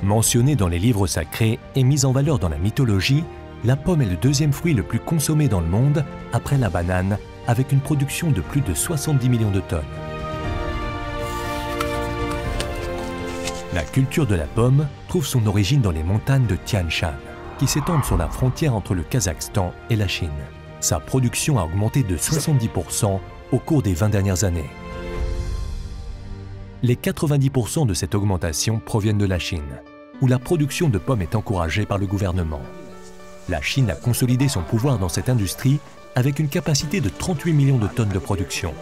Mentionnée dans les livres sacrés et mise en valeur dans la mythologie, la pomme est le deuxième fruit le plus consommé dans le monde après la banane, avec une production de plus de 70 millions de tonnes. La culture de la pomme trouve son origine dans les montagnes de Tian Shan, qui s'étendent sur la frontière entre le Kazakhstan et la Chine. Sa production a augmenté de 70% au cours des 20 dernières années. Les 90% de cette augmentation proviennent de la Chine, où la production de pommes est encouragée par le gouvernement. La Chine a consolidé son pouvoir dans cette industrie avec une capacité de 38 millions de tonnes de production.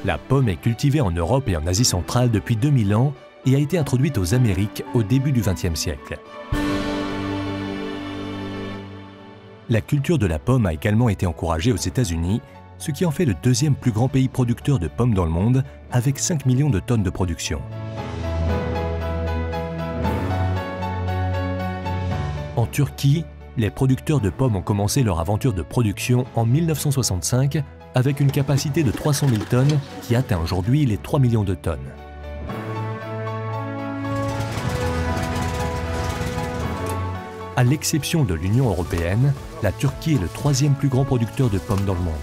La pomme est cultivée en Europe et en Asie centrale depuis 2000 ans et a été introduite aux Amériques au début du XXe siècle. La culture de la pomme a également été encouragée aux États-Unis, ce qui en fait le deuxième plus grand pays producteur de pommes dans le monde, avec 5 millions de tonnes de production. En Turquie, les producteurs de pommes ont commencé leur aventure de production en 1965 avec une capacité de 300 000 tonnes qui atteint aujourd'hui les 3 millions de tonnes. À l'exception de l'Union européenne, la Turquie est le troisième plus grand producteur de pommes dans le monde.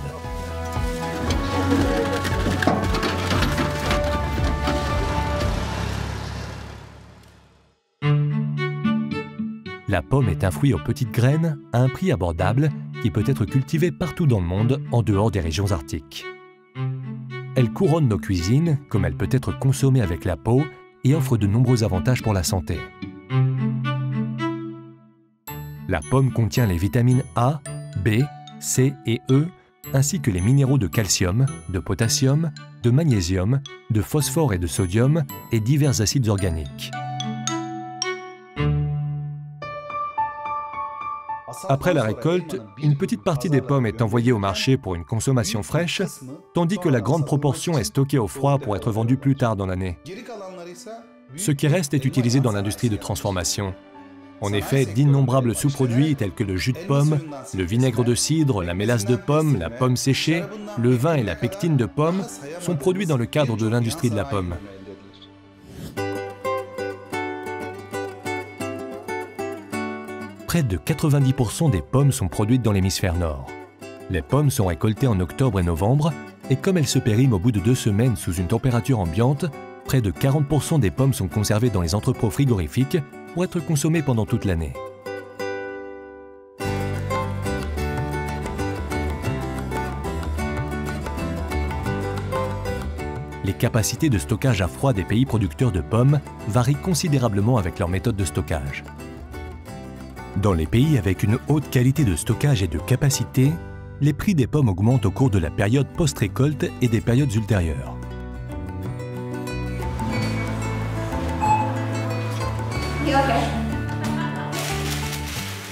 La pomme est un fruit aux petites graines à un prix abordable qui peut être cultivé partout dans le monde en dehors des régions arctiques. Elle couronne nos cuisines, comme elle peut être consommée avec la peau et offre de nombreux avantages pour la santé. La pomme contient les vitamines A, B, C et E, ainsi que les minéraux de calcium, de potassium, de magnésium, de phosphore et de sodium et divers acides organiques. Après la récolte, une petite partie des pommes est envoyée au marché pour une consommation fraîche, tandis que la grande proportion est stockée au froid pour être vendue plus tard dans l'année. Ce qui reste est utilisé dans l'industrie de transformation. En effet, d'innombrables sous-produits tels que le jus de pomme, le vinaigre de cidre, la mélasse de pomme, la pomme séchée, le vin et la pectine de pomme sont produits dans le cadre de l'industrie de la pomme. Près de 90% des pommes sont produites dans l'hémisphère nord. Les pommes sont récoltées en octobre et novembre, et comme elles se périment au bout de 2 semaines sous une température ambiante, près de 40% des pommes sont conservées dans les entrepôts frigorifiques pour être consommées pendant toute l'année. Les capacités de stockage à froid des pays producteurs de pommes varient considérablement avec leur méthode de stockage. Dans les pays avec une haute qualité de stockage et de capacité, les prix des pommes augmentent au cours de la période post-récolte et des périodes ultérieures.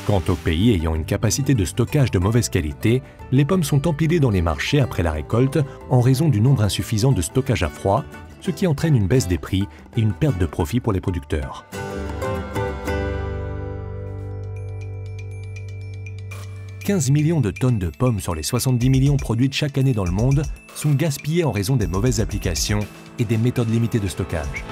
Quant aux pays ayant une capacité de stockage de mauvaise qualité, les pommes sont empilées dans les marchés après la récolte en raison du nombre insuffisant de stockage à froid, ce qui entraîne une baisse des prix et une perte de profit pour les producteurs. « 15 millions de tonnes de pommes sur les 70 millions produites chaque année dans le monde sont gaspillées en raison des mauvaises applications et des méthodes limitées de stockage.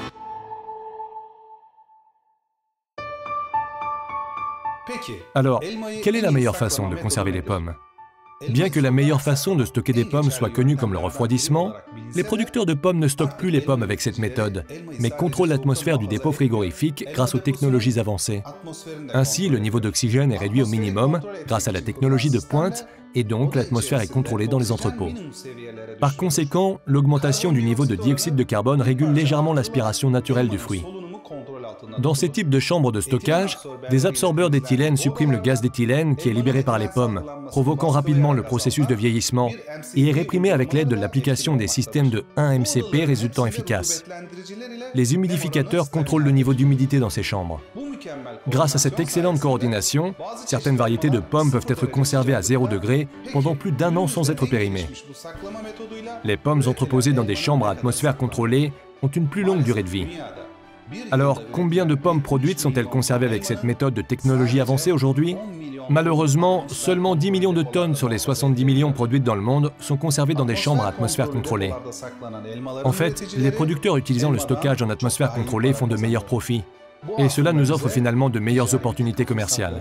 Alors, quelle est la meilleure façon de conserver les pommes? Bien que la meilleure façon de stocker des pommes soit connue comme le refroidissement, les producteurs de pommes ne stockent plus les pommes avec cette méthode, mais contrôlent l'atmosphère du dépôt frigorifique grâce aux technologies avancées. Ainsi, le niveau d'oxygène est réduit au minimum grâce à la technologie de pointe et donc l'atmosphère est contrôlée dans les entrepôts. Par conséquent, l'augmentation du niveau de dioxyde de carbone régule légèrement l'aspiration naturelle du fruit. Dans ces types de chambres de stockage, des absorbeurs d'éthylène suppriment le gaz d'éthylène qui est libéré par les pommes, provoquant rapidement le processus de vieillissement, et est réprimé avec l'aide de l'application des systèmes de 1-MCP résultant efficaces. Les humidificateurs contrôlent le niveau d'humidité dans ces chambres. Grâce à cette excellente coordination, certaines variétés de pommes peuvent être conservées à 0 degré pendant plus d'1 an sans être périmées. Les pommes entreposées dans des chambres à atmosphère contrôlée ont une plus longue durée de vie. Alors, combien de pommes produites sont-elles conservées avec cette méthode de technologie avancée aujourd'hui? Malheureusement, seulement 10 millions de tonnes sur les 70 millions produites dans le monde sont conservées dans des chambres à atmosphère contrôlée. En fait, les producteurs utilisant le stockage en atmosphère contrôlée font de meilleurs profits. Et cela nous offre finalement de meilleures opportunités commerciales.